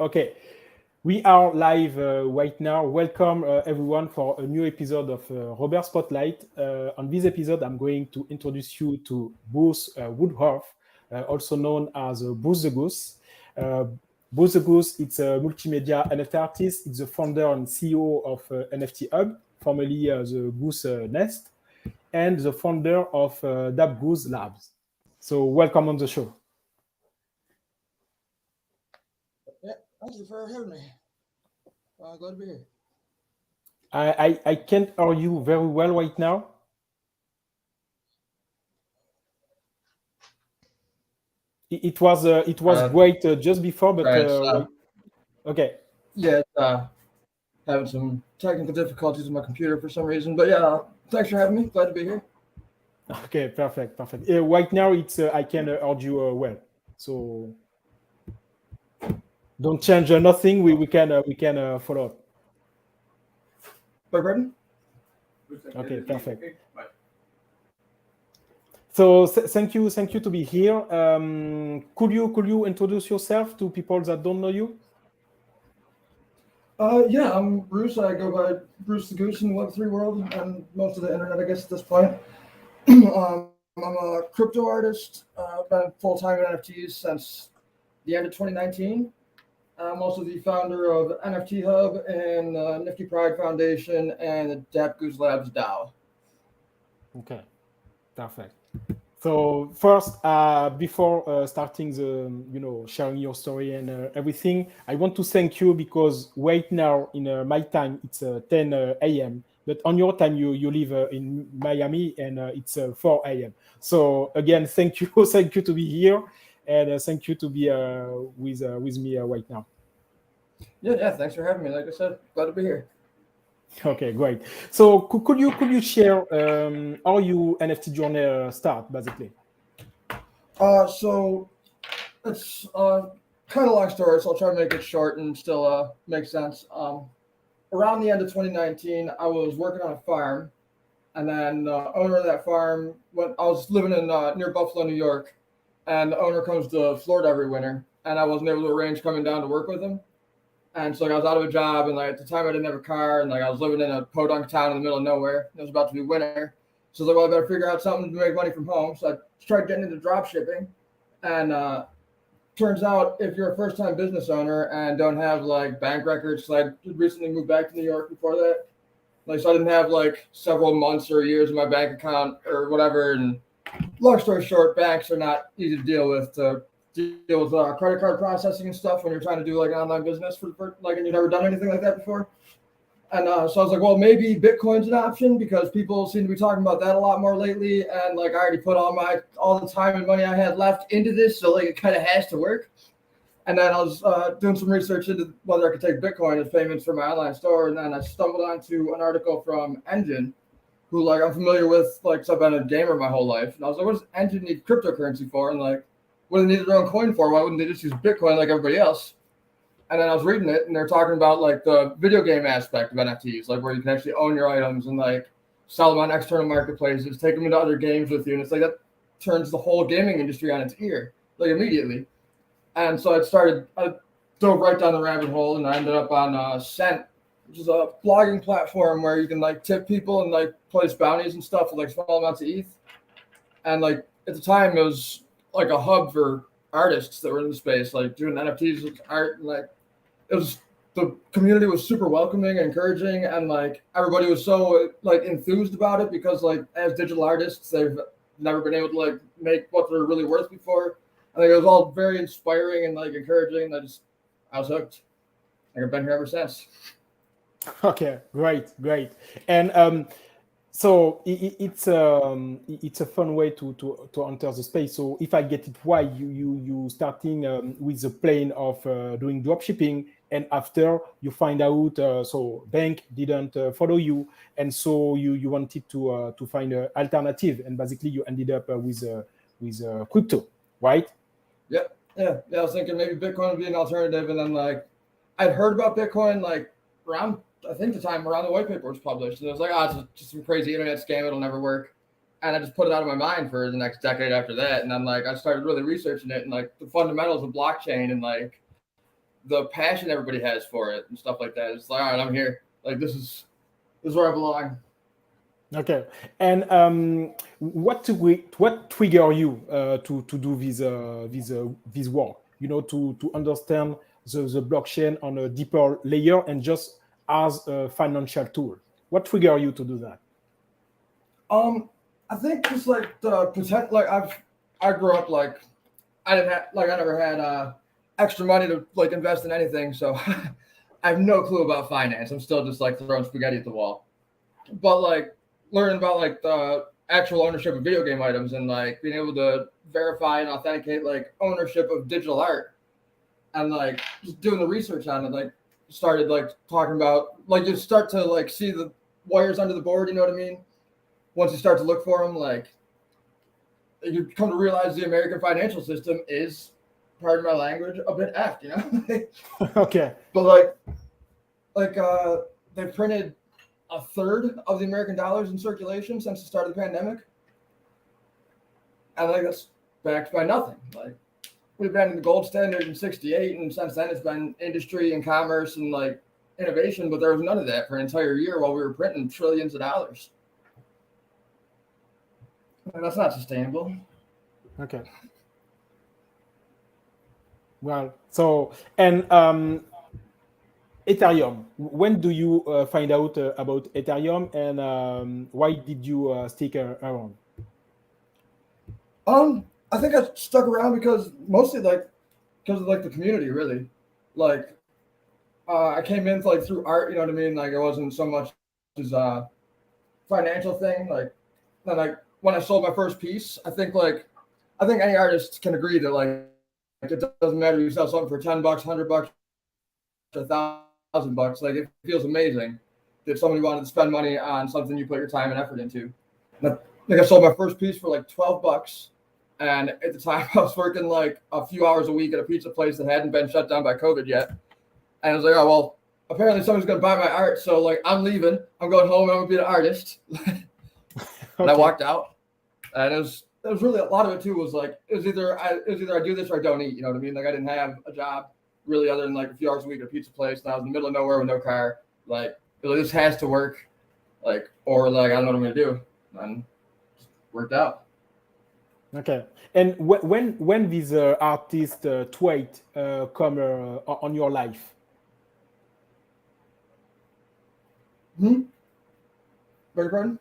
Okay, we are live right now. Welcome everyone for a new episode of Robert Spotlight. On this episode, I'm going to introduce you to Bruce Woodruff, also known as BruceTheGoose. BruceTheGoose, it's a multimedia NFT artist. It's the founder and CEO of NFT Hub, formerly the Goose Nest, and the founder of DappGoose Labs. So welcome on the show. Yeah, thank you for having me. Glad to be here. I can't hear you very well right now. It was great just before, but right, okay. Yeah, having some technical difficulties with my computer for some reason, but yeah, thanks for having me. Glad to be here. Okay, perfect. Right now, it's I can hear you well, so don't change nothing. We can follow up. Pardon? Okay, perfect. So thank you to be here. Could you introduce yourself to people that don't know you? Yeah, I'm Bruce. I go by BruceTheGoose in the Web3 world and most of the internet, I guess, at this point. I'm a crypto artist. Been full-time in NFTs since the end of 2019. I'm also the founder of NFT Hub and Nifty Pride Foundation and the DappGoose Labs DAO. Okay, perfect. So first, before starting the, sharing your story and everything, I want to thank you because right now in my time it's 10 a.m. But on your time you live in Miami and it's 4 a.m. So again, thank you to be here and thank you to be with me right now. Yeah, thanks for having me. Like I said, glad to be here. Okay, great. So could you share how your NFT journey start basically? So it's kind of a long story, so I'll try to make it short and still make sense. Around the end of 2019, I was working on a farm, and then the owner of that farm I was living in near Buffalo, New York, and the owner comes to Florida every winter, and I wasn't able to arrange coming down to work with him. And so I was out of a job, and at the time I didn't have a car, and I was living in a podunk town in the middle of nowhere. It was about to be winter, so I was like, well, I better figure out something to make money from home. So I tried getting into drop shipping, and turns out if you're a first-time business owner and don't have bank records, so I recently moved back to New York before that, so I didn't have several months or years in my bank account or whatever. And long story short, banks are not easy to deal with. Deal with credit card processing and stuff when you're trying to do an online business and you've never done anything like that before. And so I was like, well, maybe Bitcoin's an option because people seem to be talking about that a lot more lately. And I already put all the time and money I had left into this, so it kind of has to work. And then I was doing some research into whether I could take Bitcoin as payments for my online store. And then I stumbled onto an article from Engine, who I'm familiar with, so I've been a gamer my whole life. And I was like, what does Engine need cryptocurrency for? And what do they need their own coin for? Why wouldn't they just use Bitcoin like everybody else? And then I was reading it, and they're talking about the video game aspect of NFTs, where you can actually own your items and sell them on external marketplaces, take them into other games with you, and it's that turns the whole gaming industry on its ear, immediately. And so I dove right down the rabbit hole, and I ended up on Cent, which is a blogging platform where you can tip people and place bounties and stuff with small amounts of ETH. And at the time it was a hub for artists that were in the space, doing NFTs with art, and it was, the community was super welcoming and encouraging, and everybody was so enthused about it because as digital artists they've never been able to make what they're really worth before. I think it was all very inspiring and encouraging. I was hooked. I've been here ever since. Okay, great. And so it's a fun way to enter the space. So if I get it right, you starting with the plan of doing dropshipping, and after you find out so bank didn't follow you, and so you wanted to find an alternative, and basically you ended up with crypto, right? Yeah. I was thinking maybe Bitcoin would be an alternative, and then I'd heard about Bitcoin around, I think, the time around the white paper was published, and it was it's just some crazy internet scam, it'll never work. And I just put it out of my mind for the next decade after that. And then I started really researching it and the fundamentals of blockchain and the passion everybody has for it and stuff like that. It's like, all right, I'm here. Like this is where I belong. Okay. And what trigger you to do this work? You know, to understand the blockchain on a deeper layer and just as a financial tool. What trigger you to do that? I think just like the potential. Like I grew up like I never had extra money to like invest in anything, so I have no clue about finance. I'm still just like throwing spaghetti at the wall. But like learning about like the actual ownership of video game items and like being able to verify and authenticate like ownership of digital art, and like just doing the research on it, like started like talking about like you start to like see the wires under the board. You know what I mean? Once you start to look for them, like you come to realize the American financial system is, pardon my language, a bit effed, you know? Okay. But they printed a third of the American dollars in circulation since the start of the pandemic. And like that's backed by nothing. Like we've been in the gold standard in 68, and since then it's been industry and commerce and like innovation, but there was none of that for an entire year while we were printing trillions of dollars. And that's not sustainable. Okay. Well, so, and Ethereum, when do you find out about Ethereum, and why did you stick around? I think I stuck around because mostly because of like the community, really. Like I came in like through art, you know what I mean? Like it wasn't so much as a financial thing. Like then like when I sold my first piece, I think any artist can agree that like it doesn't matter if you sell something for $10, $100, $1,000. Like it feels amazing that somebody wanted to spend money on something you put your time and effort into. Like I sold my first piece for like $12, and at the time I was working like a few hours a week at a pizza place that hadn't been shut down by COVID yet. And I was like, oh well, apparently somebody's gonna buy my art, so like I'm leaving. I'm going home and I'm gonna be an artist. And I walked out, and it was really a lot of it too. Was like it was either I do this or I don't eat. You know what I mean? Like I didn't have a job really other than like a few hours a week at a pizza place, and I was in the middle of nowhere with no car. Like this has to work, like or like I don't know what I'm gonna do, and it worked out. Okay. And when this artist tweet come on your life? Beg your pardon?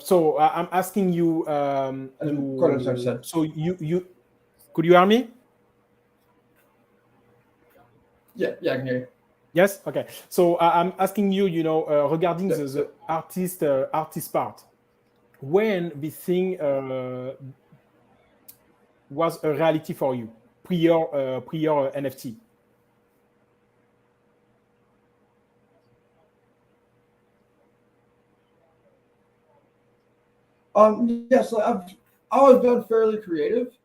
So I'm asking you. So you could you hear me? Yeah, I can hear you. Yes. Okay. So I'm asking you. You know, regarding the artist part, when this thing was a reality for you prior NFT. Yes, I've always been fairly creative,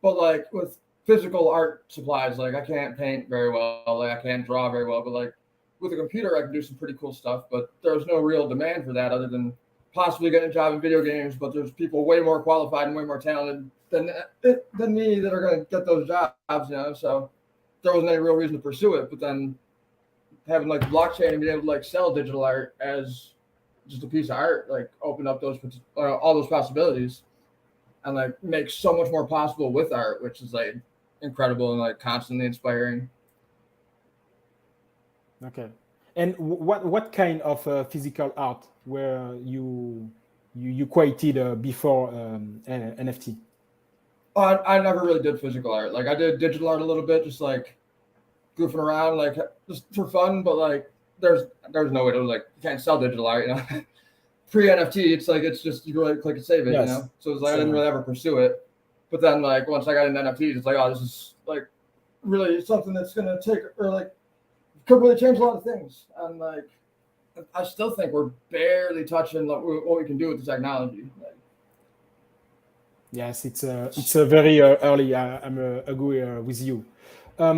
but like with physical art supplies, like I can't paint very well, like I can't draw very well, but like with a computer I can do some pretty cool stuff, but there's no real demand for that other than possibly getting a job in video games, but there's people way more qualified and way more talented than me that are going to get those jobs, you know, so there wasn't any real reason to pursue it. But then having like blockchain and being able to like sell digital art as just a piece of art, like open up those all those possibilities, and like make so much more possible with art, which is like incredible and like constantly inspiring. Okay. And what kind of physical art were you created before NFT? I never really did physical art. Like I did digital art a little bit, just like goofing around, like just for fun. But like there's no way to like you can't sell digital art, you know. Pre NFT, it's just you go like click and save it, yes. You know. So it's like I didn't really ever pursue it. But then like once I got into NFTs, it's like, oh, this is like really something that's gonna take or like could really change a lot of things. And like I still think we're barely touching what we can do with the technology. Like, yes, it's a very early. I'm agree with you. How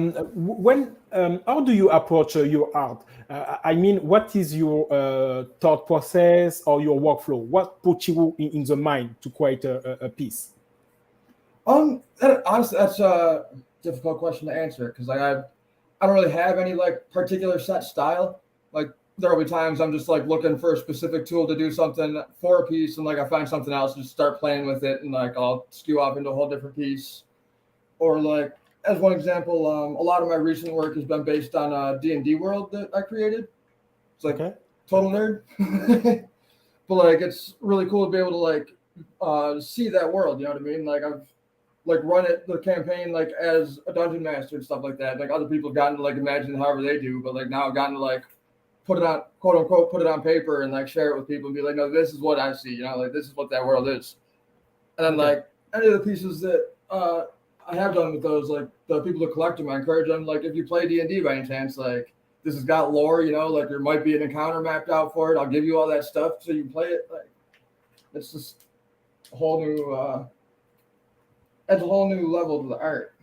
do you approach your art? I mean, what is your thought process or your workflow? What puts you in the mind to create a piece? Honestly, difficult question to answer because like I don't really have any like particular set style. Like there'll be times I'm just like looking for a specific tool to do something for a piece, and like I find something else and just start playing with it, and like I'll skew off into a whole different piece. Or like as one example, a lot of my recent work has been based on a D&D world that I created. It's like total nerd, but like it's really cool to be able to like see that world. You know what I mean? Like I've like run the campaign like as a dungeon master and stuff like that. Like other people have gotten to like imagine however they do, but like now I've gotten to like put it on, quote unquote, put it on paper and like share it with people and be like, no, this is what I see. You know, like this is what that world is. And then like any of the pieces that I have done with those, like the people who collect them, I encourage them, like if you play D&D by any chance, like this has got lore, you know, like there might be an encounter mapped out for it. I'll give you all that stuff so you can play it. Like it's just a whole new adds a whole new level to the art.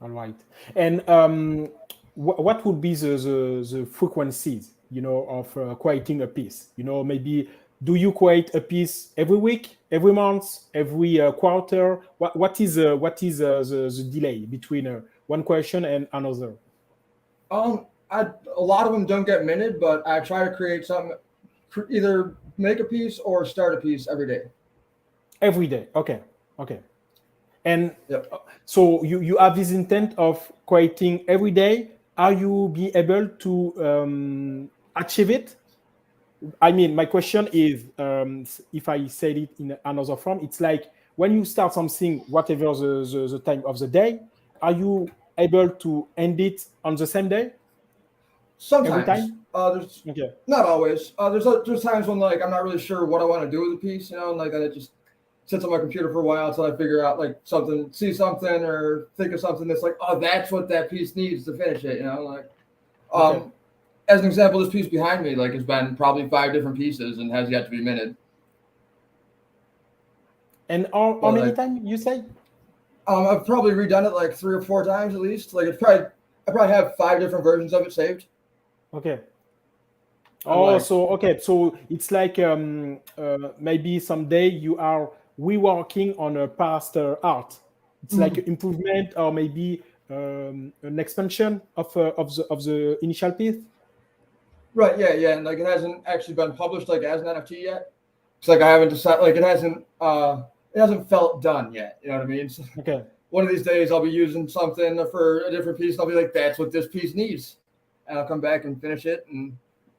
All right. And what would be the frequencies, you know, of creating a piece? You know, maybe do you create a piece every week, every month, every quarter? What is the delay between one question and another? A lot of them don't get minted, but I try to create something, either make a piece or start a piece every day. Every day, okay. And so you have this intent of creating every day. Are you be able to achieve it? I mean, my question is, if I said it in another form, it's like when you start something, whatever the time of the day, are you able to end it on the same day? Sometimes. Every time? There's not always. There's times when like I'm not really sure what I want to do with the piece, you know, and like it just sits on my computer for a while until I figure out like something, see something or think of something that's like, oh, that's what that piece needs to finish it, you know, like as an example, this piece behind me like has been probably 5 different pieces and has yet to be minted. And how many times you say? I've probably redone it like 3 or 4 times at least. Like I probably have 5 different versions of it saved. Okay. So it's like maybe someday you are reworking on a past art. It's like an improvement or maybe an expansion of the initial piece. Right. Yeah. And like it hasn't actually been published like as an NFT yet. It's like I haven't decided. Like it hasn't felt done yet. You know what I mean? So okay. One of these days I'll be using something for a different piece. And I'll be like, that's what this piece needs, and I'll come back and finish it and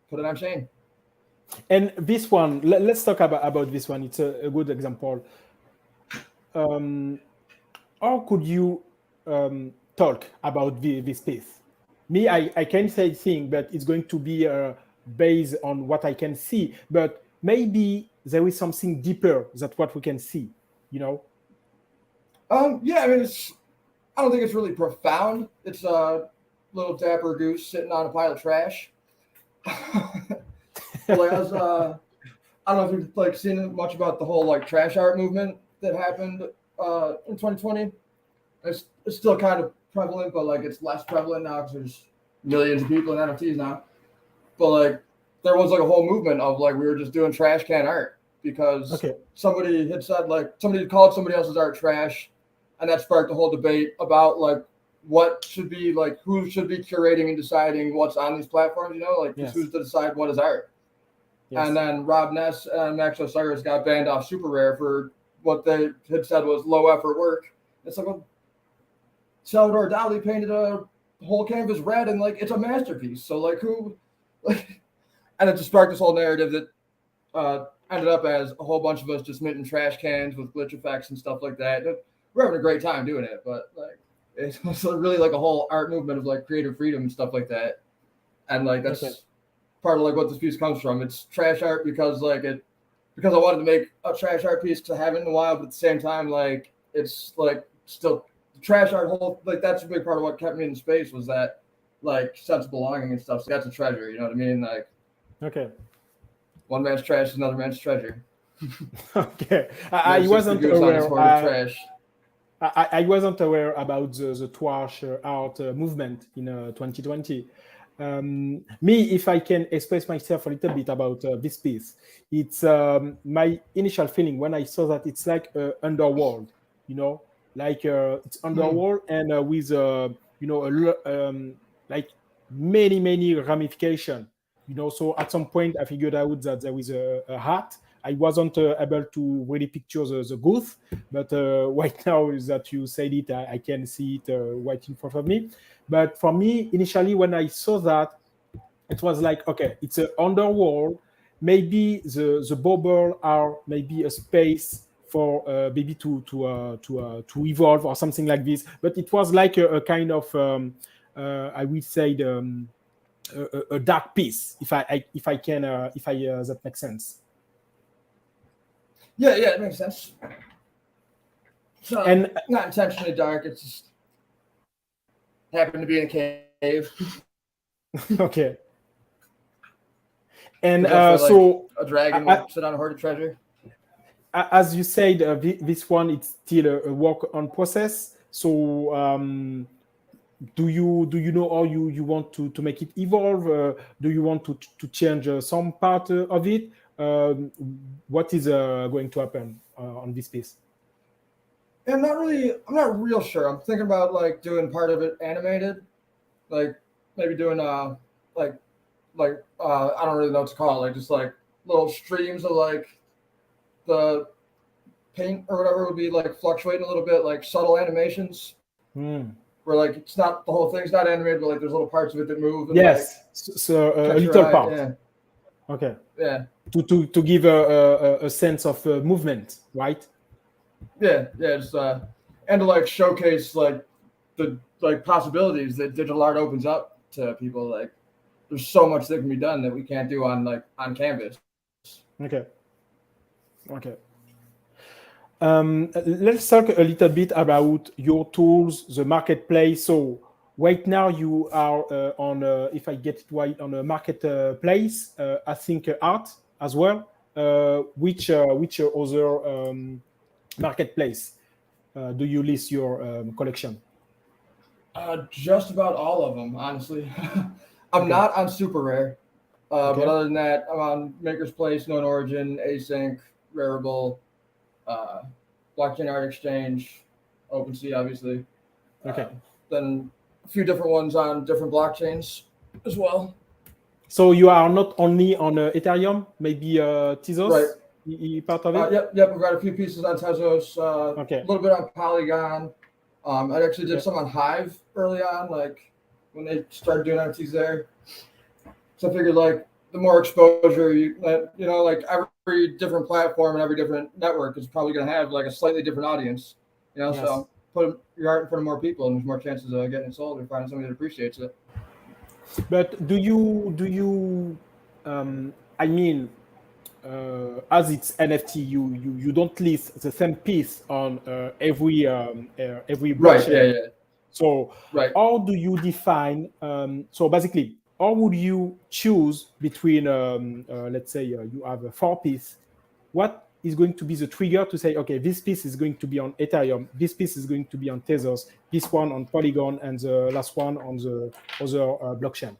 put it on chain. And this one, let's talk about this one. It's a good example. How could you talk about this piece? Me, I can say things, but it's going to be based on what I can see. But maybe there is something deeper than what we can see, you know? Yeah, I mean, I don't think it's really profound. It's a little dapper goose sitting on a pile of trash. Like I don't know if you've like seen much about the whole like trash art movement that happened in 2020. It's still kind of prevalent, but like it's less prevalent now because there's millions of people in NFTs now. But like there was like a whole movement of like we were just doing trash can art because somebody had said like somebody had called somebody else's art trash, and that sparked a whole debate about like what should be like who should be curating and deciding what's on these platforms, you know, like who's to decide what is art. And then Rob Ness and Max Osiris got banned off Super Rare for what they had said was low effort work. It's like, well, Salvador Dali painted a whole canvas red and like it's a masterpiece. So like who, like, and it just sparked this whole narrative that ended up as a whole bunch of us just minting trash cans with glitch effects and stuff like that. We're having a great time doing it, but like it's really like a whole art movement of like creative freedom and stuff like that. And like that's part of like what this piece comes from. It's trash art because I wanted to make a trash art piece to have it in a while, but at the same time, like it's like still trash art whole, like that's a big part of what kept me in space was that like sense of belonging and stuff. So that's a treasure, you know what I mean? Like one man's trash is another man's treasure. I wasn't aware. I wasn't aware about the trash art movement in 2020. Me, if I can express myself a little bit about this piece, it's my initial feeling when I saw that it's like underworld, you know, like it's underworld and with like many ramification. So at some point I figured out that there was a hat. I wasn't able to really picture the goose, but right now that you said it, I can see it right in front of me. But for me, initially, when I saw that, it was like, okay, it's an underworld. Maybe the bubble are maybe a space for maybe to evolve or something like this. But it was like a kind of, I would say, a dark piece, if I that makes sense. Yeah, it makes sense. So, And not intentionally dark. It's just happened to be in a cave. okay. And so a dragon would sit on a hoard of treasure. As you said, this one it's still a work on process. So do you know how you want to make it evolve? Do you want to change some part of it? What is going to happen on this piece? I'm not real sure. I'm thinking about like doing part of it animated, like maybe doing I don't really know what to call it, like just like little streams of like the paint or whatever would be like fluctuating a little bit, like subtle animations. Where like it's not the whole thing's not animated, but like there's little parts of it that move. And, yes, like, so a little part. Yeah. Okay. Yeah. To give a sense of movement, right? Yeah. Just and to like showcase like the like possibilities that digital art opens up to people. Like there's so much that can be done that we can't do on canvas. Okay. Let's talk a little bit about your tools, the marketplace. So right now you are on, if I get it right, on a marketplace. I think art as well. Which other marketplace do you list your collection? Just about all of them, honestly. I'm not on Super Rare, but other than that, I'm on Maker's Place, Known Origin, Async, Rarible. Blockchain Art Exchange, OpenSea, obviously. Then a few different ones on different blockchains as well. So you are not only on Ethereum, maybe Tezos, right? Part of it. Yep. We've got a few pieces on Tezos. A little bit on Polygon. I actually did some on Hive early on, like when they started doing NFTs there. So I figured like the more exposure like every different platform and every different network is probably going to have like a slightly different audience, yes. So put your art in front of more people and there's more chances of getting it sold or finding somebody that appreciates it. But do you I mean, as it's NFT, you don't list the same piece on every blockchain. Right. Yeah. So how do you define? So basically, how would you choose between, let's say you have a 4 piece? What is going to be the trigger to say, okay, this piece is going to be on Ethereum, this piece is going to be on Tezos, this one on Polygon, and the last one on the other blockchain?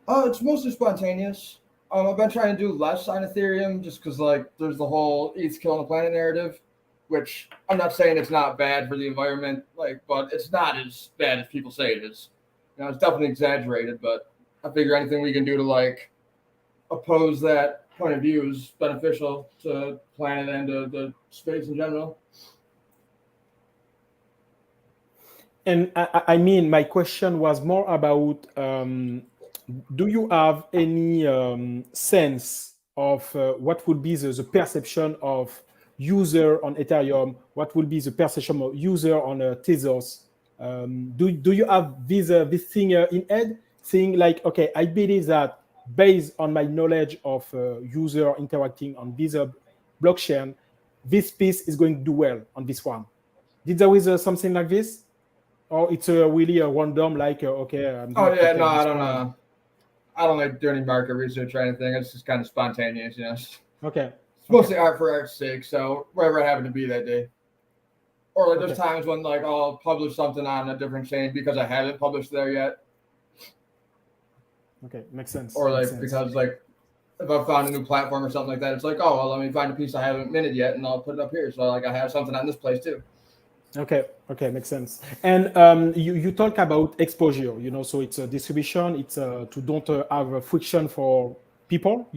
It's mostly spontaneous. I've been trying to do less on Ethereum just because like there's the whole ETH killing the planet narrative, which I'm not saying it's not bad for the environment, but it's not as bad as people say it is. It's definitely exaggerated, but I figure anything we can do to oppose that point of view is beneficial to the planet and to the space in general. And I mean, my question was more about, do you have any sense of what would be the perception of user on Ethereum? What will be the perception of user on Tezos? Do you have this thing in head? Saying like, okay, I believe that based on my knowledge of user interacting on this blockchain, this piece is going to do well on this one. Did there was something like this? Or it's really a random, like, okay. I don't know. I don't like doing any market research or anything. It's just kind of spontaneous, Okay. It's mostly art for art's sake, so wherever I happen to be that day. Or there's times when I'll publish something on a different chain because I haven't published there yet. Okay, makes sense. Or because if I found a new platform or something like that, it's like, oh, well, let me find a piece I haven't minted yet, and I'll put it up here. So like I have something on this place too. Okay, makes sense. And you talk about exposure, so it's a distribution, it's to don't have a friction for people,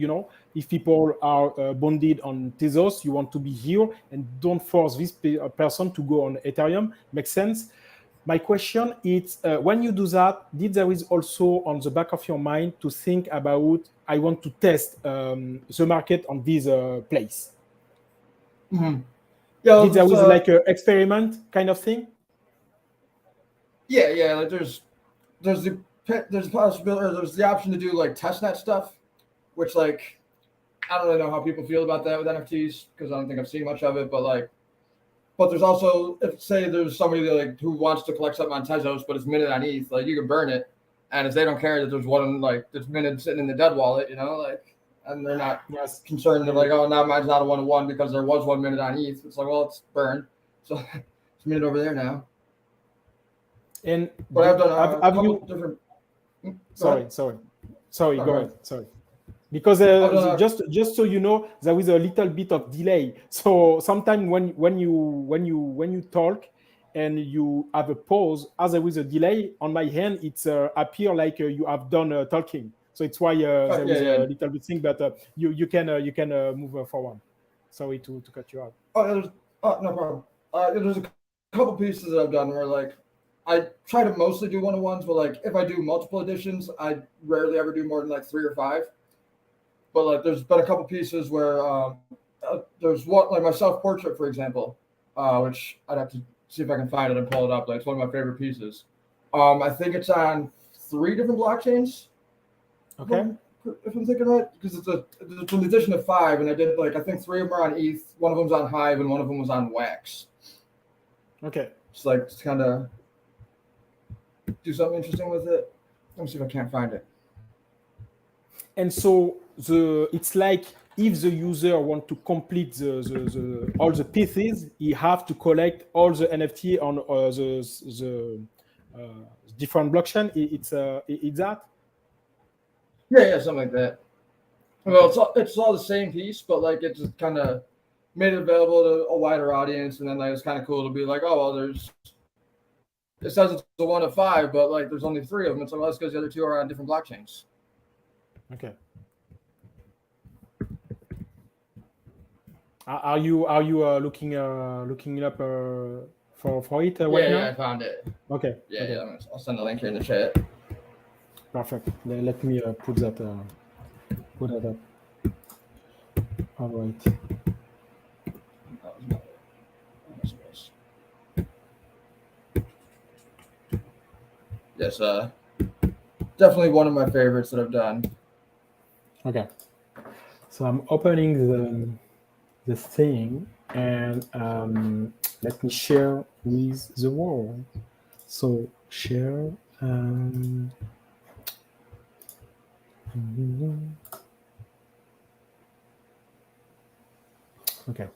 if people are bonded on Tezos, you want to be here and don't force this person to go on Ethereum. Makes sense. My question is, when you do that, did there is also on the back of your mind to think about, I want to test the market on this place? Mm-hmm. Yeah, did there was like an experiment kind of thing? Yeah. Like there's the possibility, or there's the option to do like testnet stuff, which like I don't really know how people feel about that with NFTs because I don't think I've seen much of it. But there's also, if say there's somebody that like who wants to collect something on Tezos, but it's minted on ETH, like you can burn it, and if they don't care that there's one like that's minted sitting in the dead wallet, and they're not concerned, they're like, oh, now mine's not a 1-to-1 because there was 1 minute on ETH. It's like, well, it's burned, so it's minted over there now. And but I've done a couple different. Sorry, go ahead. Sorry. Because just so you know, there is a little bit of delay. So sometimes when you talk and you have a pause, as there is a delay on my hand, it's appear like you have done talking. So it's why there is a little bit thing, but you can move forward. Sorry to cut you out. No problem. There's a couple pieces that I've done where like I try to mostly do 1-to-1s, but like if I do multiple editions, I rarely ever do more than like 3 or 5. But like, there's been a couple pieces where there's one like my self-portrait, for example, which I'd have to see if I can find it and pull it up. Like, it's one of my favorite pieces. I think it's on 3 different blockchains. Okay. If I'm thinking right, because it's an edition of 5, and I did like I think 3 of them are on ETH, one of them's on Hive, and one of them was on Wax. Okay. It's like to kind of do something interesting with it. Let me see if I can't find it. And so it's like if the user want to complete the all the pieces, he have to collect all the NFT on the different blockchain. It's that. Yeah, something like that. Well, it's all the same piece, but like it's kind of made it available to a wider audience, and then like it's kind of cool to be like, oh well, it says it's a 1 of 5, but like there's only 3 of them. It's like, well, that's because the other 2 are on different blockchains. Okay. Are you looking up for it right now? Yeah, I found it. Okay. Yeah, okay. Yeah. I'll send the link here in the chat. Perfect. Let me put that up. All right. Yes, definitely one of my favorites that I've done. Okay. So I'm opening the thing and let me share with the world. So share. Okay.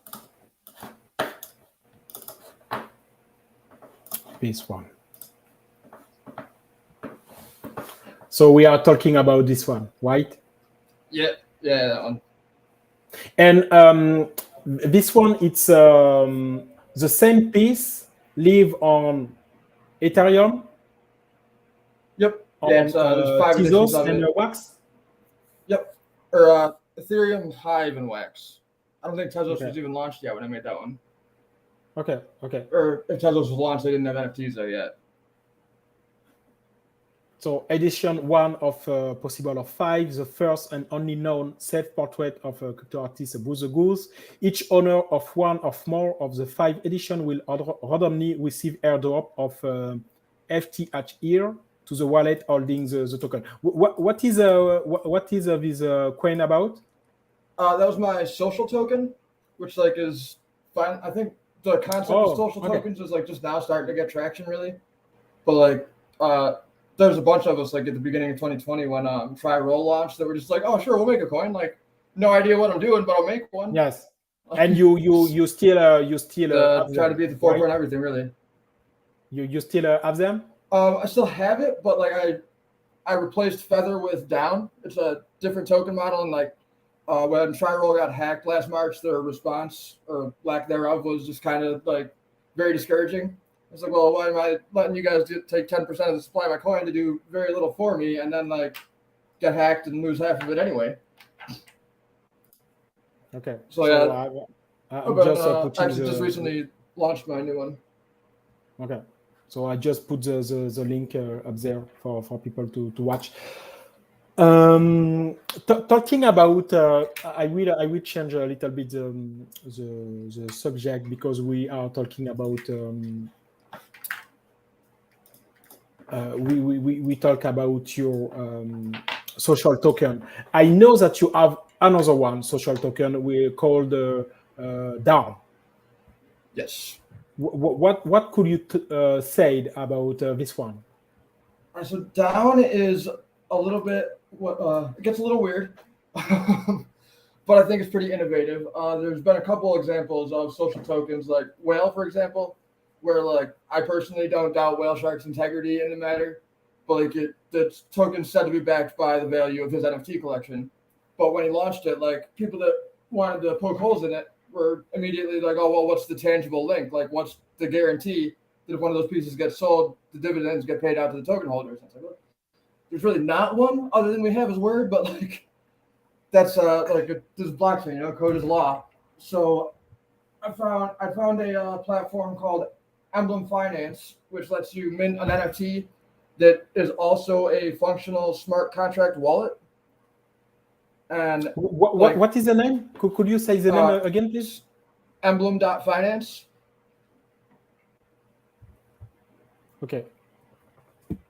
This one. So we are talking about this one, right? Yeah, that one. And this one, it's the same piece live on Ethereum. Yep. Yeah, it's 5 editions of and it. Wax. Yep. Or Ethereum, Hive, and Wax. I don't think Tezos was even launched yet when I made that one. Okay. Or if Tezos was launched, they didn't have NFTs there yet. So edition 1 of possible of 5, the first and only known self-portrait of crypto artist BruceTheGoose. Each owner of one or more of the 5 edition will randomly receive airdrop of FTH here to the wallet holding the token. What is this coin about? That was my social token, which like is fine. I think the concept of social tokens is like just now starting to get traction, really. But like there's a bunch of us like at the beginning of 2020 when Try Roll launched that were just like, oh sure, we'll make a coin. Like no idea what I'm doing, but I'll make one. Yes. And you still try to be at the forefront of everything, really. You still have them? I still have it, but like I replaced Feather with Down. It's a different token model, and like when Tri-Roll got hacked last March, their response or lack thereof was just kind of like very discouraging. It's like, well, why am I letting you guys take 10% of the supply of my coin to do very little for me, and then like get hacked and lose half of it anyway? Okay. So yeah, I'm just actually just recently launched my new one. Okay. So I just put the link up there for people to watch. Talking about, I will change a little bit the subject, because we are talking about we talk about your social token. I know that you have another one, social token, we called DAO. Yes. What could you say about this one? So down is a little bit, it gets a little weird, but I think it's pretty innovative. There's been a couple examples of social tokens, like Whale, for example, where like I personally don't doubt Whale Shark's integrity in the matter, but like the token's said to be backed by the value of his NFT collection. But when he launched it, like people that wanted to poke holes in it were immediately like, oh, well, what's the tangible link? Like, what's the guarantee that if one of those pieces gets sold, the dividends get paid out to the token holders? And it's like, well, there's really not one other than we have his word, but like that's this is blockchain, code is law. So I found a platform called emblem.finance, which lets you mint an NFT that is also a functional smart contract wallet. And what is the name? Could you say the name again, please? Emblem.finance. Okay. Let's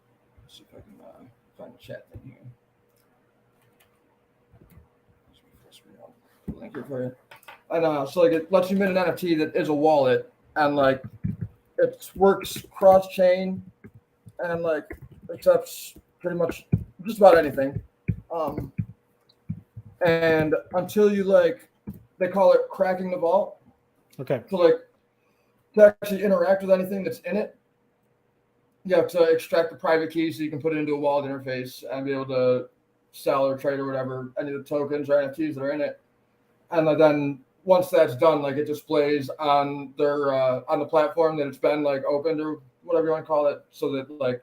see if I can find the chat thing here. Link here for you. And so like it lets you mint an NFT that is a wallet, and like it works cross chain, and like accepts pretty much just about anything. And until you they call it cracking the vault. Okay. So like to actually interact with anything that's in it, you have to extract the private key so you can put it into a wallet interface and be able to sell or trade or whatever any of the tokens or NFTs that are in it. And then once that's done, like it displays on their on the platform that it's been like opened or whatever you want to call it, so that like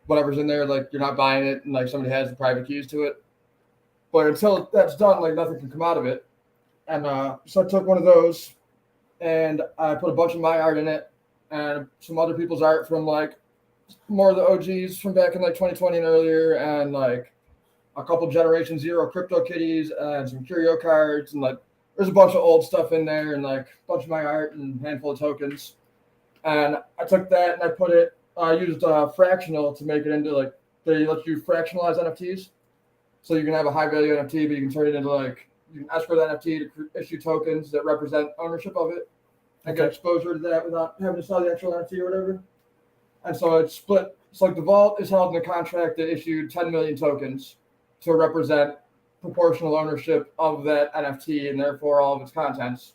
whatever's in there, like you're not buying it and like somebody has the private keys to it. But until that's done, like nothing can come out of it. And so I took one of those and I put a bunch of my art in it and some other people's art from like more of the OGs from back in like 2020 and earlier, and like a couple Generation Zero crypto kitties and some curio cards, and like there's a bunch of old stuff in there and like a bunch of my art and a handful of tokens. And I took that and I put it, I used fractional to make it into like, they let you fractionalize NFTs. So you can have a high value NFT, but you can turn it into like, you can escrow the NFT to issue tokens that represent ownership of it and get exposure to that without having to sell the actual NFT or whatever. And so it's split. It's like the vault is held in a contract that issued 10 million tokens to represent proportional ownership of that NFT and therefore all of its contents.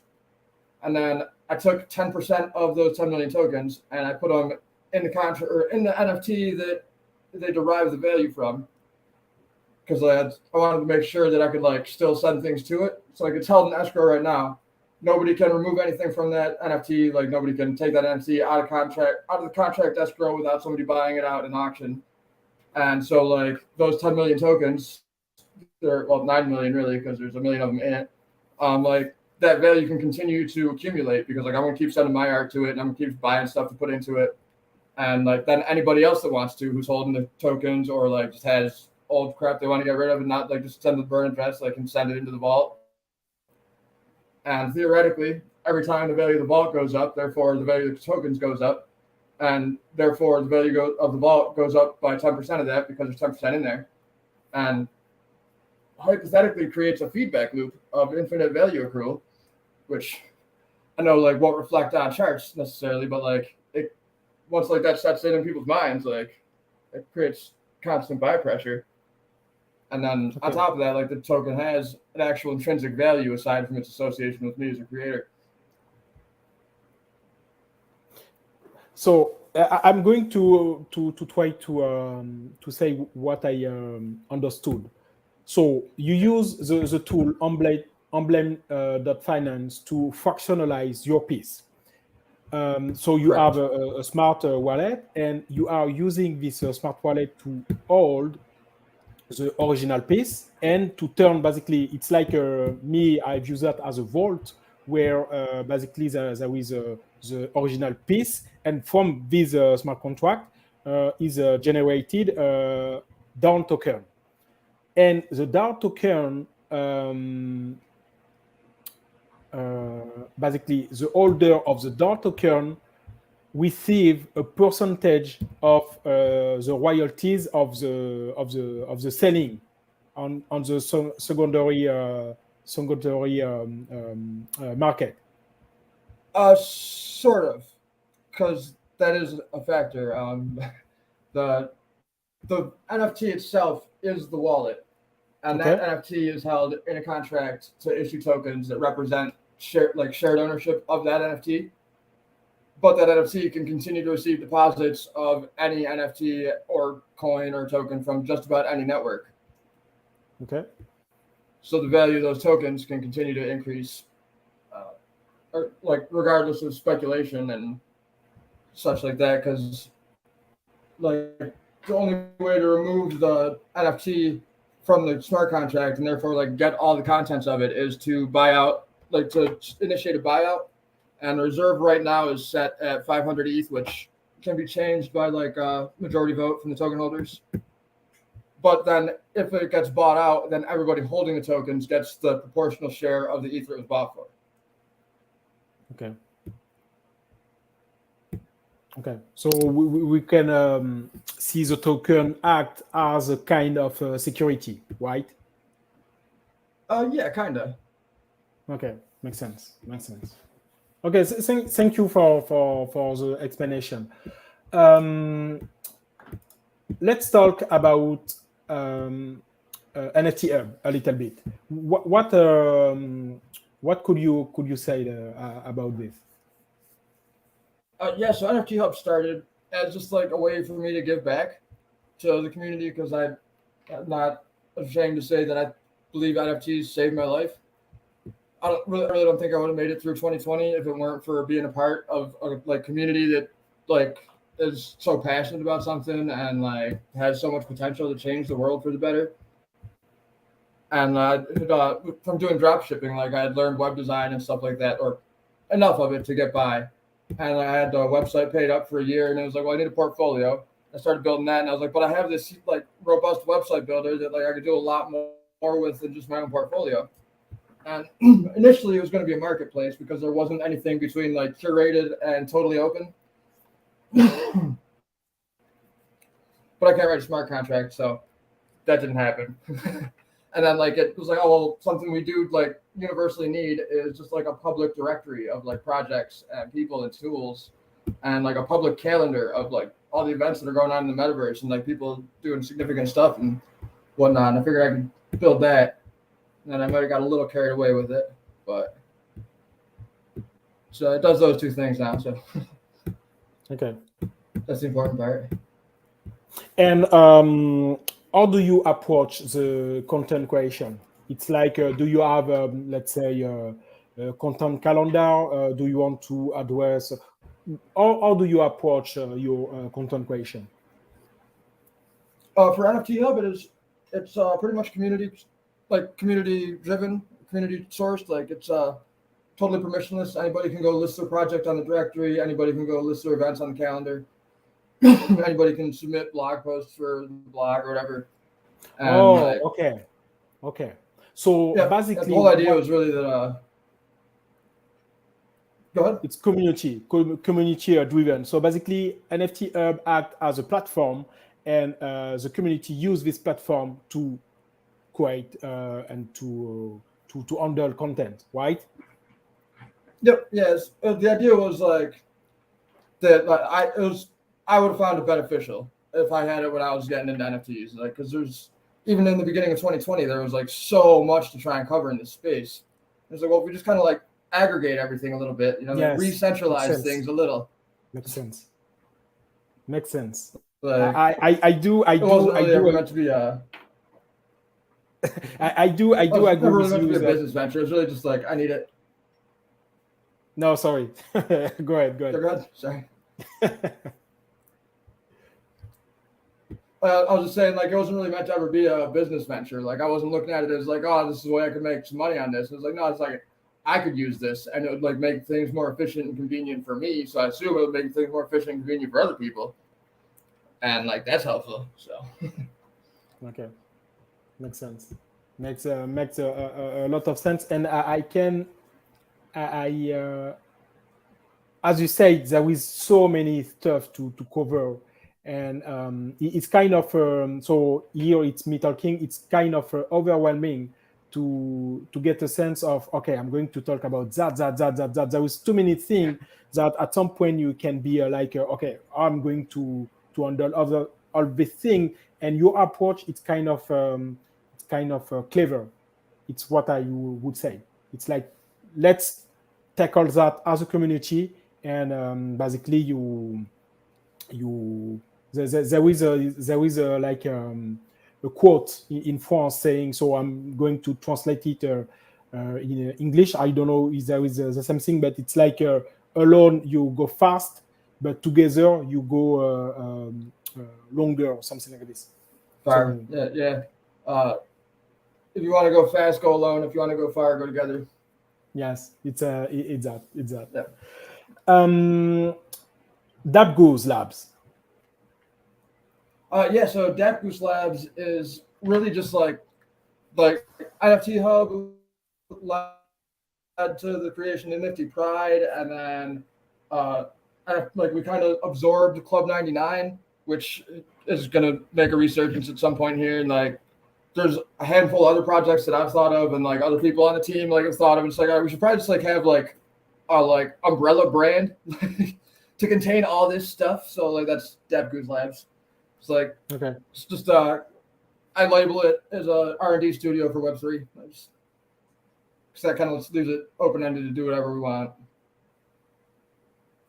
And then I took 10% of those 10 million tokens and I put them in the contract or in the NFT that they derive the value from. Because I wanted to make sure that I could like still send things to it. So like it's held in escrow right now. Nobody can remove anything from that NFT. Like nobody can take that NFT out of the contract escrow without somebody buying it out in auction. And so like those 10 million tokens, well 9 million really, because there's a million of them in it. Like that value can continue to accumulate because like I'm gonna keep sending my art to it and I'm gonna keep buying stuff to put into it. And like then anybody else that wants to, who's holding the tokens or like just has old crap they want to get rid of and not like just send the burn invest, they can send it into the vault. And theoretically, every time the value of the vault goes up, therefore the value of the tokens goes up, and therefore the value of the vault goes up by 10% of that because there's 10% in there, and hypothetically creates a feedback loop of infinite value accrual, which I know like won't reflect on charts necessarily, but like it once like that sets in people's minds, like it creates constant buy pressure. And then on top of that, like the token has an actual intrinsic value aside from its association with me as a creator. So I'm going to try to say what I understood. So you use the tool emblem.finance to fractionalize your piece. So you Correct. have a smart wallet, and you are using this smart wallet to hold the original piece and to turn, basically, it's like me, I've used that as a vault where basically there is the original piece, and from this smart contract is generated DAO token. And the DAO token, basically the holder of the DAO token receive a percentage of the royalties of the selling on the secondary market. Sort of, because that is a factor. The NFT itself is the wallet, and Okay. that NFT is held in a contract to issue tokens that represent shared ownership of that NFT. But that NFT can continue to receive deposits of any NFT or coin or token from just about any network. Okay. So the value of those tokens can continue to increase, regardless of speculation and such like that. Because the only way to remove the NFT from the smart contract and therefore get all the contents of it is to buy out, to initiate a buyout. And the reserve right now is set at 500 ETH, which can be changed by majority vote from the token holders. But then if it gets bought out, then everybody holding the tokens gets the proportional share of the ETH it was bought for. Okay. Okay. So we can see the token act as a kind of security, right? Yeah, kind of. Okay. Makes sense. Okay, thank you for the explanation. Let's talk about NFT Hub a little bit. What could you say about this? Yeah, so NFT Hub started as just a way for me to give back to the community, because I'm not ashamed to say that I believe NFTs saved my life. I really don't think I would have made it through 2020 if it weren't for being a part of a community that is so passionate about something and has so much potential to change the world for the better. And from doing drop shipping, I had learned web design and stuff like that, or enough of it to get by. And I had a website paid up for a year, and it was well, I need a portfolio. I started building that, and I was but I have this robust website builder that I could do a lot more with than just my own portfolio. And initially, it was going to be a marketplace because there wasn't anything between curated and totally open. But I can't write a smart contract, so that didn't happen. And then it was oh well, something we do universally need is just a public directory of projects and people and tools, and a public calendar of all the events that are going on in the metaverse and people doing significant stuff and whatnot. And I figured I could build that. And I might have got a little carried away with it, but so it does those two things now. So Okay. That's the important part. And how do you approach the content creation? It's do you have, let's say, a content calendar? Do you want to address? How do you approach your content creation? For NFT Hub, it's pretty much community driven, community sourced. It's totally permissionless. Anybody can go list their project on the directory. Anybody can go list their events on the calendar. Anybody can submit blog posts for the blog or whatever. And, okay. So yeah, basically, the whole idea was really that. Go ahead. It's community driven. So basically, NFT Hub act as a platform, and the community use this platform to create and to handle content, right? Yep. Yes. The idea was that I would have found it beneficial if I had it when I was getting into NFTs, because there's even in the beginning of 2020 there was so much to try and cover in this space. It's well, if we just kind of aggregate everything a little bit, Yes, re-centralize things a little. Makes sense. But I do. It wasn't really ever meant to be I do agree never really with meant to you be a that. business venture. It's really just like I need it. No, sorry. Go ahead. They're good. Sorry. I was just saying, like, it wasn't really meant to ever be a business venture. Like, I wasn't looking at it as like, oh, this is the way I could make some money on this. It was like, no, it's like I could use this, and it would like make things more efficient and convenient for me. So I assume it would make things more efficient and convenient for other people, and like that's helpful. So Okay, makes sense. Makes a lot of sense, and as you said, there is so many stuff to cover, and it's kind of so here it's me talking. It's kind of overwhelming to get a sense of, okay, I'm going to talk about that. There is too many things that at some point you can be okay, I'm going to handle all the thing, and your approach it's kind of clever. It's what I would say. It's like, let's tackle that as a community, and basically there is a quote in France saying, so I'm going to translate it in English. I don't know if there is the same thing, but it's like alone you go fast, but together you go longer, or something like this. far, So, yeah. If you want to go fast, go alone. If you want to go far, go together. yes, it's that. Yeah. DappGoose Labs. So DappGoose Labs is really just like NFT hub led to the creation of Nifty Pride, and then we kind of absorbed Club 99, which is going to make a resurgence at some point here, and like there's a handful of other projects that I've thought of, and like other people on the team like have thought of. And it's like, all right, we should probably just like have like a like umbrella brand to contain all this stuff. So like that's DappGoose Labs. It's like, Okay. it's just I label it as a R&D studio for Web3. Because that kind of leaves it open-ended to do whatever we want.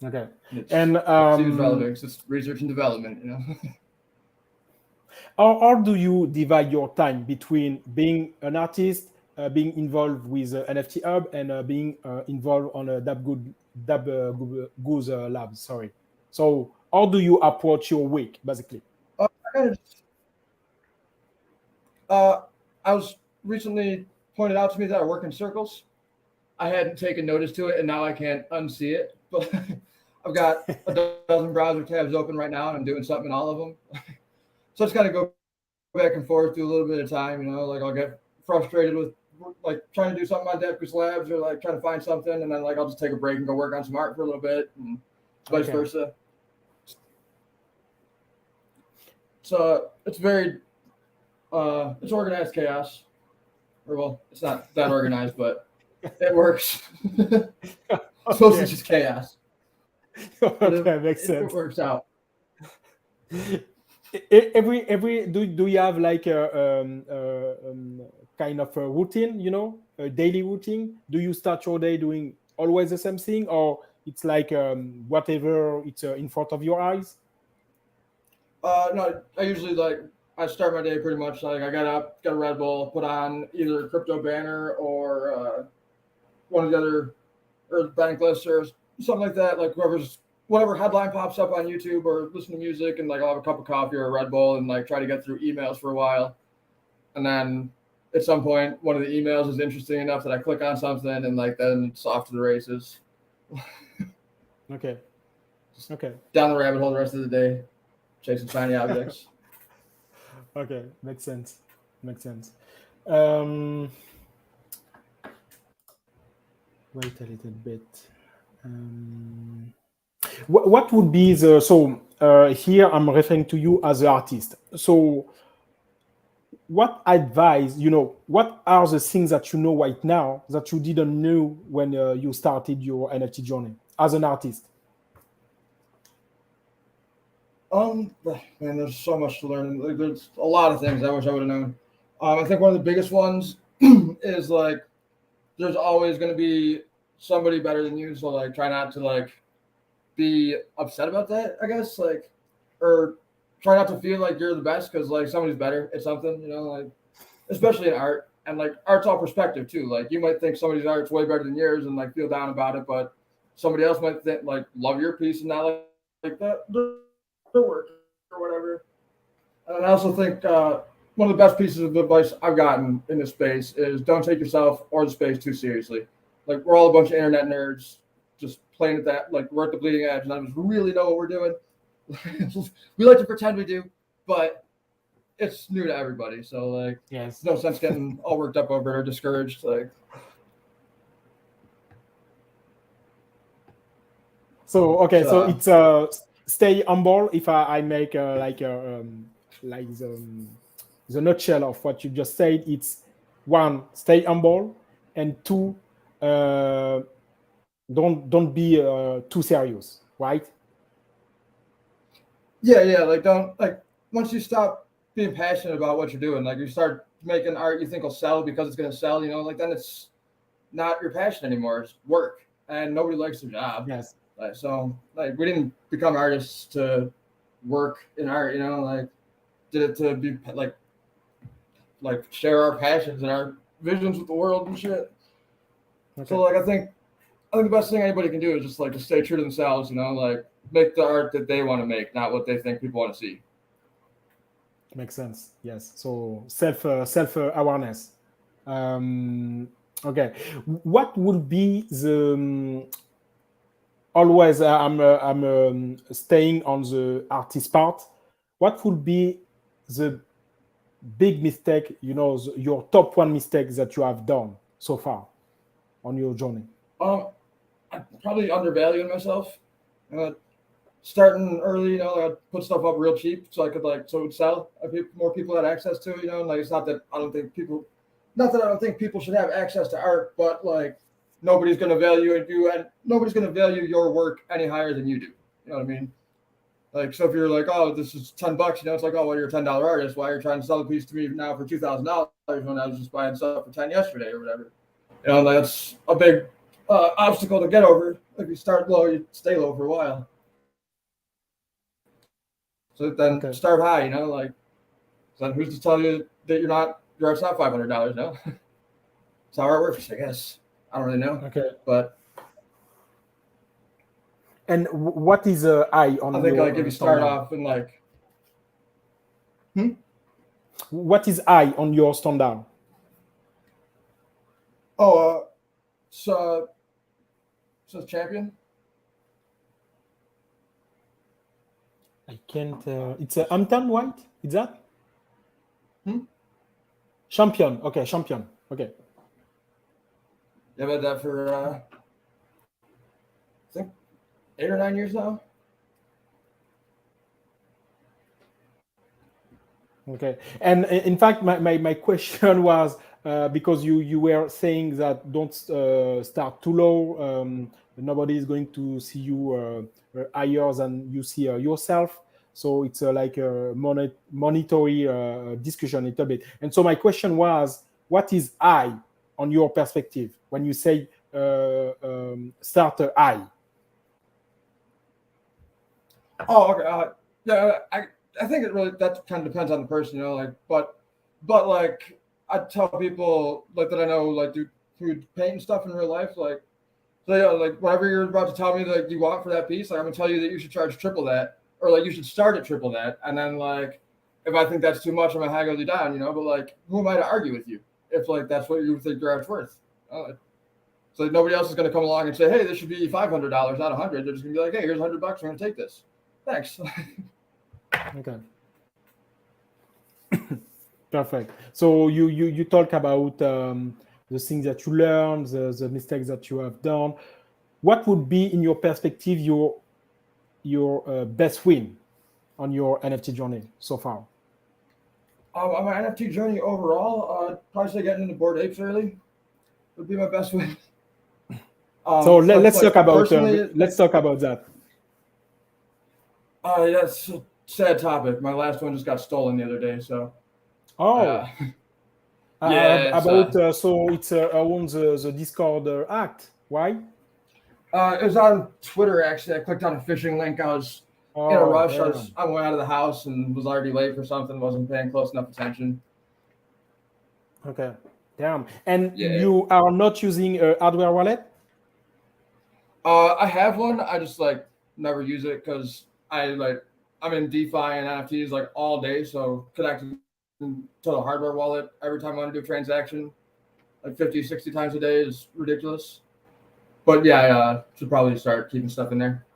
Okay. It's, And seems relevant because it's research and development, you know. how do you divide your time between being an artist, being involved with NFT Hub, and being involved on a DappGoose Labs? Sorry. So how do you approach your week, basically? I was recently pointed out to me that I work in circles. I hadn't taken notice to it, and now I can't unsee it. But I've got a dozen browser tabs open right now, and I'm doing something in all of them. So it's kind of go back and forth through a little bit of time, you know. Like I'll get frustrated with like trying to do something on DappGoose Labs, or like trying to find something, and then like I'll just take a break and go work on some art for a little bit, and vice versa. So it's very it's organized chaos. Or well, it's not that organized, but it works. It's mostly just chaos. Okay, makes sense. It works out. Every do you have like a kind of a routine, you know, a daily routine? Do you start your day doing always the same thing, or it's like whatever it's in front of your eyes? No, I usually I start my day pretty much like I got up, got a Red Bull, put on either a crypto banner or one of the other or Bankless or something like that. Like whatever headline pops up on YouTube, or listen to music, and like I'll have a cup of coffee or a Red Bull and like try to get through emails for a while. And then at some point, one of the emails is interesting enough that I click on something, and like then it's off to the races. Okay. Down the rabbit hole the rest of the day, chasing shiny objects. Okay, makes sense. Wait a little bit. What would be the here I'm referring to you as an artist. So what advice, you know, what are the things that you know right now that you didn't know when you started your NFT journey as an artist? Man, there's so much to learn. Like, there's a lot of things I wish I would have known. I think one of the biggest ones is like there's always going to be somebody better than you, so like try not to like be upset about that, I guess, or try not to feel like you're the best because like somebody's better at something, you know. Like especially in art. And like art's all perspective too. Like you might think somebody's art's way better than yours and like feel down about it, but somebody else might think like love your piece and not like that their work or whatever. And I also think one of the best pieces of advice I've gotten in this space is don't take yourself or the space too seriously. Like we're all a bunch of internet nerds just playing at that, like we're at the bleeding edge, none of us really know what we're doing. We like to pretend we do, but it's new to everybody. So like, Yes. no sense getting all worked up over it or discouraged. Like, so okay, so it's stay humble. If I make the nutshell of what you just said, it's one, stay humble, and two, don't be too serious, right? Yeah, like don't like once you stop being passionate about what you're doing, like you start making art you think will sell because it's gonna sell, you know, like then it's not your passion anymore, it's work, and nobody likes their job. Yes. Like, so like we didn't become artists to work in art, you know, like did it to be like share our passions and our visions with the world and shit. Okay. So like I think the best thing anybody can do is just like to stay true to themselves, you know, like make the art that they want to make, not what they think people want to see. Makes sense. Yes. So self awareness. Okay. What would be the always I'm staying on the artist part. What would be the big mistake, you know, your top one mistake that you have done so far on your journey? I'm probably undervaluing myself. Starting early, you know, I'd put stuff up real cheap so I could so it would sell. More people had access to it, you know, and like it's not that I don't think people should have access to art, but like nobody's going to value you and nobody's going to value your work any higher than you do. You know what I mean? Like, so if you're like, oh, this is $10, you know, it's like, oh, well, you're a $10 artist. Why are you trying to sell a piece to me now for $2,000 when I was just buying stuff for 10 yesterday or whatever? You know, that's a big obstacle to get over. If you start low, you stay low for a while. So then start high, you know, like, so who's to tell you that your art's not $500, no? That's how art works, I guess. I don't really know. Okay. But. And what is I on? I think like if you start off in like. What is I on your standard? Oh, so champion. I can't. It's Hampton White. Is that? Champion. Okay, champion. Okay. Yeah, I've had that for I think 8 or 9 years now. Okay, and in fact, my question was because you were saying that don't start too low. Nobody is going to see you higher than you see yourself. So it's like a monetary discussion a little bit. And so my question was, what is I on your perspective when you say start I? Oh, okay. Yeah, I think it really that kind of depends on the person, you know. Like, but like I tell people like that I know like do paint and stuff in real life, like. So yeah, like whatever you're about to tell me that you want for that piece, like I'm gonna tell you that you should charge triple that, or like you should start at triple that, and then like if I think that's too much, I'm gonna haggle you down, you know. But like, who am I to argue with you if like that's what you think your art's worth? So like, nobody else is gonna come along and say, hey, this should be $500, not $100. They're just gonna be like, hey, here's $100. I'm gonna take this. Thanks. Okay. Perfect. So you talk about the things that you learned, the mistakes that you have done. What would be, in your perspective, your best win on your NFT journey so far? On my NFT journey overall, probably say getting into Bored Apes early would be my best win. So let's talk about that. That's a sad topic. My last one just got stolen the other day, so. Oh. Yeah. So it's around the Discord act. Why? It was on Twitter, actually. I clicked on a phishing link. I was in a rush. I was on my way out of the house and was already late for something. Wasn't paying close enough attention. Okay. Damn. And Yeah. you are not using a hardware wallet? I have one. I just like never use it because I'm in DeFi and NFTs like all day. So connecting to the hardware wallet every time I want to do a transaction, like 50, 60 times a day is ridiculous. But yeah, I should probably start keeping stuff in there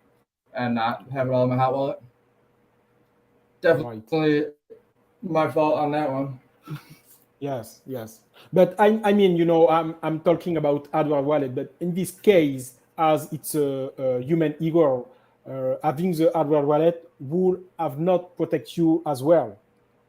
and not have it all in my hot wallet. Definitely my fault on that one. Yes, yes. But I mean, you know, I'm talking about hardware wallet, but in this case, as it's a human ego, having the hardware wallet will have not protect you as well,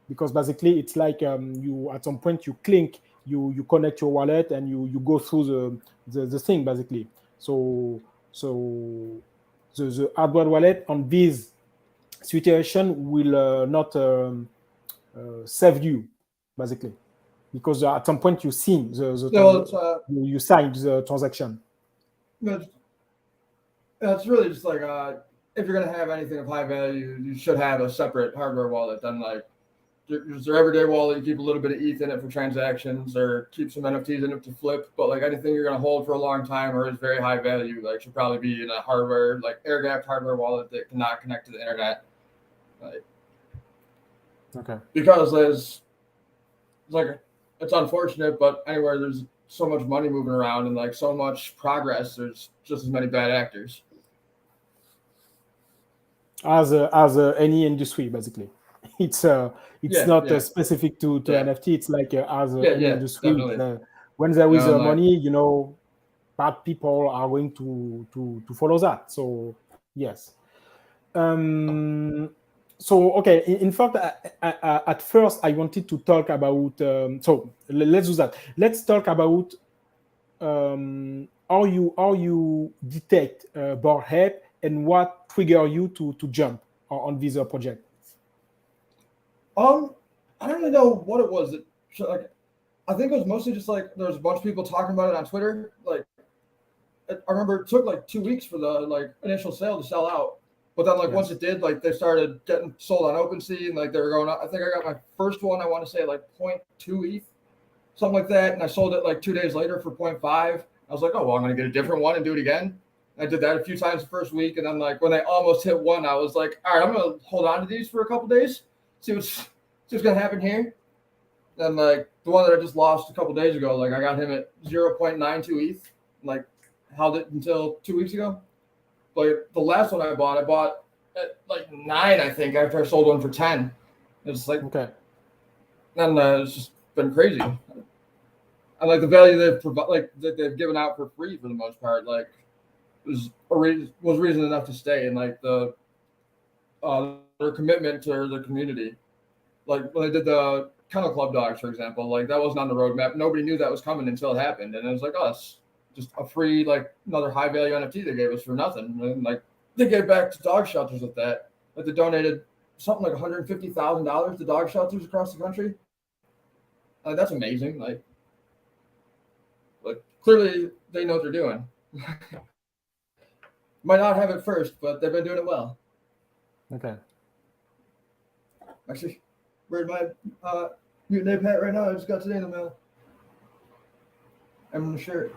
because basically it's like you at some point you click, you connect your wallet and you go through the thing basically. So the hardware wallet on this situation will not save you basically, because at some point you sign you signed the transaction. It's really just like if you're gonna have anything of high value, you should have a separate hardware wallet than like your everyday wallet. You keep a little bit of ETH in it for transactions, or keep some NFTs in it to flip. But like anything you're gonna hold for a long time or is very high value, like should probably be in a hardware, like air-gapped hardware wallet that cannot connect to the internet. Like, okay. Because there's like it's unfortunate, but anywhere there's so much money moving around and like so much progress, there's just as many bad actors. As any industry basically. It's not specific to NFT. It's like as any industry. When there is money, you know, bad people are going to follow that. So yes. So okay, in fact, at first I wanted to talk about. So let's do that. Let's talk about how you detect bored ape and what trigger you to jump on this project. I don't really know what it was. Like, I think it was mostly just like there was a bunch of people talking about it on Twitter. Like, I remember it took like 2 weeks for the like initial sale to sell out. But then, like, once it did, like, they started getting sold on OpenSea, and like they were going up. I think I got my first one, I want to say like 0.2 ETH, something like that, and I sold it like 2 days later for 0.5. I was like, oh well, I'm gonna get a different one and do it again. I did that a few times the first week, and then like when they almost hit one, I was like, all right, I'm gonna hold on to these for a couple days, see what's gonna happen here. And like the one that I just lost a couple days ago, like I got him at 0.92 ETH, like held it until 2 weeks ago. But the last one I bought at like 9, I think, after I sold one for 10. It's like, okay. And it's just been crazy. And like the value that they've given out for free for the most part, like was reason enough to stay. And like their commitment to the community, like when they did the Kennel Club dogs, for example, like that wasn't on the roadmap. Nobody knew that was coming until it happened, and it was like, oh, it's just a free, like another high value NFT they gave us for nothing. And like they gave back to dog shelters with that. Like they donated something like $150,000 to dog shelters across the country. That's amazing. Like clearly they know what they're doing. Might not have it first, but they've been doing it well. Okay. Actually, wearing my mutant ape hat right now. I just got today in the mail. I'm in the shirt.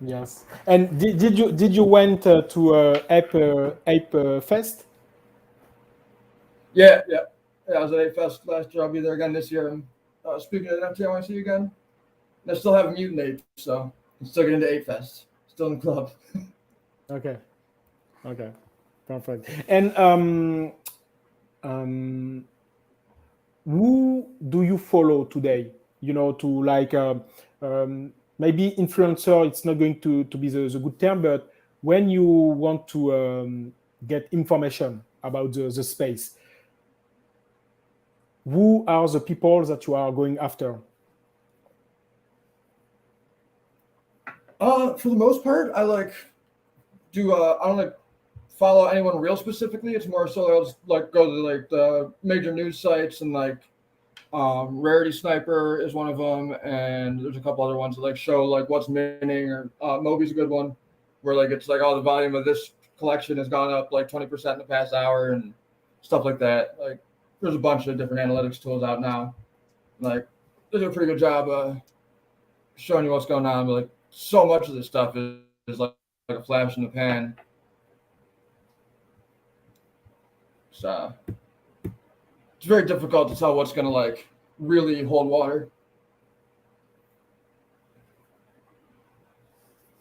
Yes. And did you went to Ape Fest? Yeah. I was at Ape Fest last year. I'll be there again this year. I'm speaking at NFT. I want to see you again. And I still have a mutant ape, so I'm still getting into Ape Fest. Still in the club. Okay. Perfect. And who do you follow today? You know, to like maybe influencer. It's not going to be the good term, but when you want to get information about the space, who are the people that you are going after? For the most part, I I don't like follow anyone real specifically. It's more so I'll just like go to like the major news sites, and like Rarity Sniper is one of them, and there's a couple other ones that like show like what's minting, or Moby's a good one, where like it's like the volume of this collection has gone up like 20% in the past hour and stuff like that. Like there's a bunch of different analytics tools out now. Like, they do a pretty good job showing you what's going on. But like, so much of this stuff is like a flash in the pan. So it's very difficult to tell what's going to like really hold water.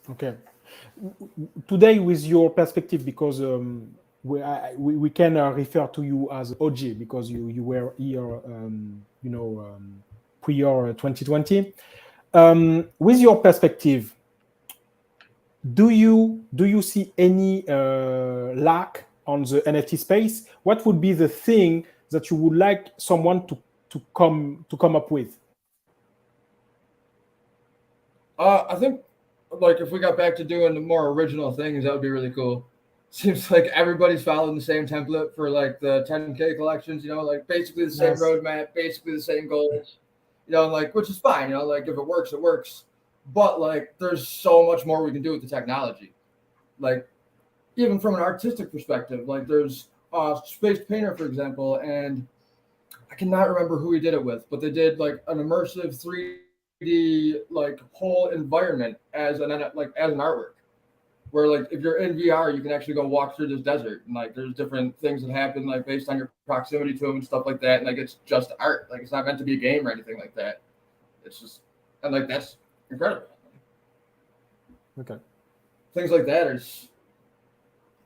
Okay. Today, with your perspective, because we can refer to you as OG because you were here, pre-year 2020. With your perspective, do you see any lack on the NFT space? What would be the thing that you would like someone to come up with? I think like if we got back to doing the more original things, that would be really cool. Seems like everybody's following the same template for like the 10K collections, like basically the same roadmap, basically the same goals, like, which is fine, like if it works, it works. But like there's so much more we can do with the technology. Like even from an artistic perspective, like there's Space Painter, for example, and I cannot remember who he did it with, but they did like an immersive 3D like whole environment as an artwork. Where like if you're in VR, you can actually go walk through this desert, and like there's different things that happen like based on your proximity to them and stuff like that. And like it's just art, like it's not meant to be a game or anything like that. It's just and like that's incredible. Okay. Things like that are just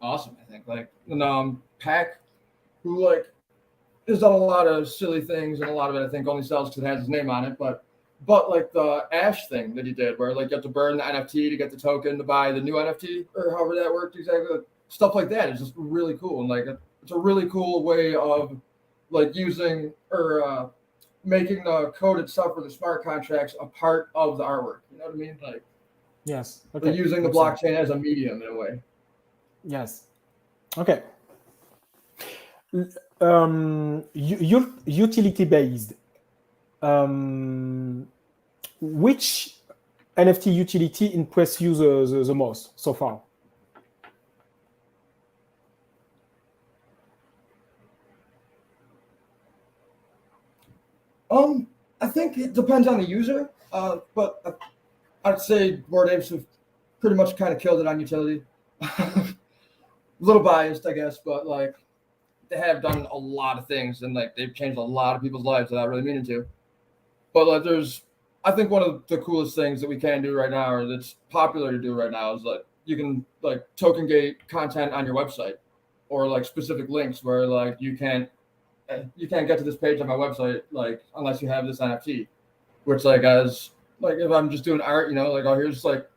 awesome. I think like Pack, who like has done a lot of silly things, and a lot of it I think only sells because it has his name on it, but like the Ash thing that he did, where like you have to burn the NFT to get the token to buy the new NFT, or however that worked exactly. Stuff like that is just really cool, and like it's a really cool way of like using or making the code itself for the smart contracts a part of the artwork. You know what I mean? Like yes, okay. Using the blockchain as a medium in a way. Yes. Okay. Utility based. Which NFT utility impressed you the most so far? I think it depends on the user, but I'd say Bored Apes have pretty much kind of killed it on utility. A little biased, I guess, but like they have done a lot of things, and like they've changed a lot of people's lives without really meaning to. But like I think one of the coolest things that we can do right now, or that's popular to do right now, is like you can like token gate content on your website, or like specific links where like you can't get to this page on my website like unless you have this NFT, which like as like if I'm just doing art, like oh here's like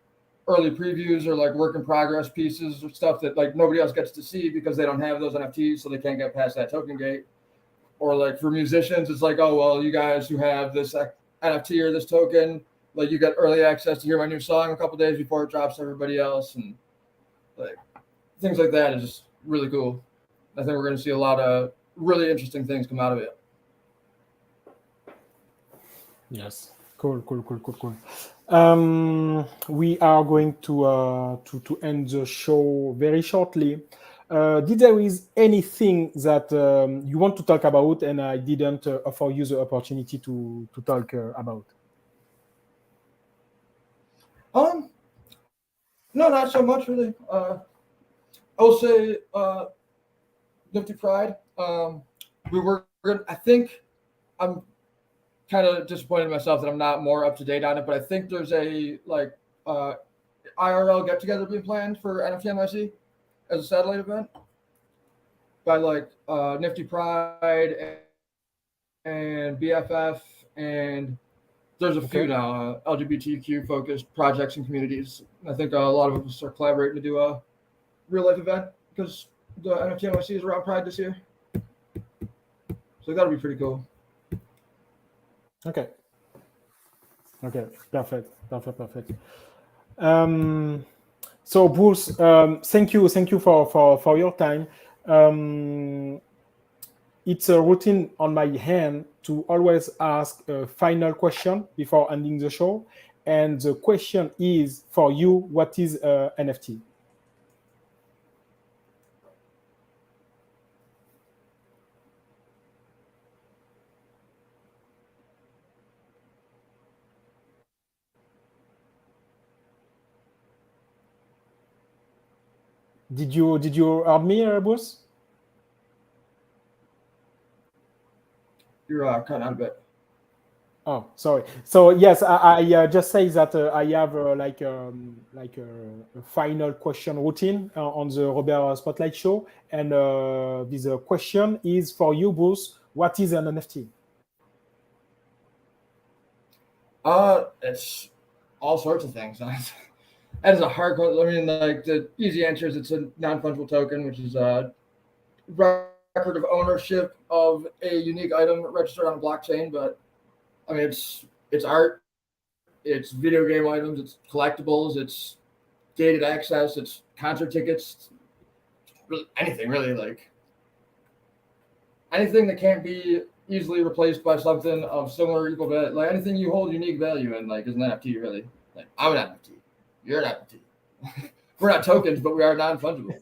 early previews or like work in progress pieces or stuff that like nobody else gets to see because they don't have those NFTs, so they can't get past that token gate. Or like for musicians, it's like, oh well, you guys who have this NFT or this token, like you get early access to hear my new song a couple days before it drops to everybody else, and like things like that is just really cool. I think we're going to see a lot of really interesting things come out of it. Yes, cool. We are going to end the show very shortly. Did there is anything that you want to talk about and I didn't offer you the opportunity to talk about? No, not so much really. I will say Nifty Pride. I think I'm kind of disappointed in myself that I'm not more up to date on it, but I think there's a like IRL get together being planned for NFT NYC as a satellite event by like Nifty Pride and BFF, and there's a few now LGBTQ focused projects and communities. I think a lot of us are collaborating to do a real life event because the NFT NYC is around Pride this year, so that'll be pretty cool. Okay, perfect. So Bruce, thank you for your time. It's a routine on my hand to always ask a final question before ending the show. And the question is for you, what is NFT? Did you heard me, Bruce? You're cutting out a bit. Oh, sorry. So yes, I just say that I have like a final question routine on the Robert Spotlight Show, and this question is for you, Bruce. What is an NFT? It's all sorts of things. That is a hard question. I mean, like the easy answer is it's a non-fungible token, which is a record of ownership of a unique item registered on a blockchain. But I mean, it's art, it's video game items, it's collectibles, it's gated access, it's concert tickets, really anything really, like anything that can't be easily replaced by something of similar equal value. Like anything you hold unique value in, like is an NFT really. Like I'm an NFT, you're an NFT. We're not tokens, but we are non-fungible.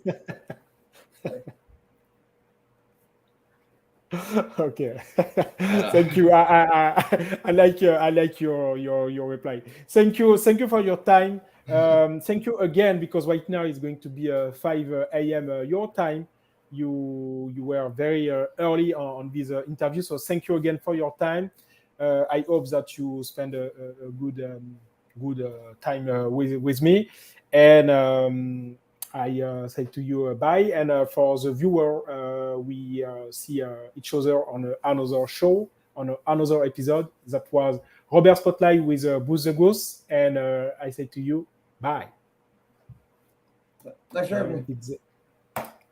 Okay. Thank you. I like your reply. Thank you for your time. Thank you again, because right now it's going to be 5 a.m. Your time. You were very early on this interview, so thank you again for your time. I hope that you spend a good time with me, and I say to you bye. And for the viewer, we see each other on another show, on another episode. That was Robert Spotlight with BruceTheGoose, and I say to you bye. Thanks for having me.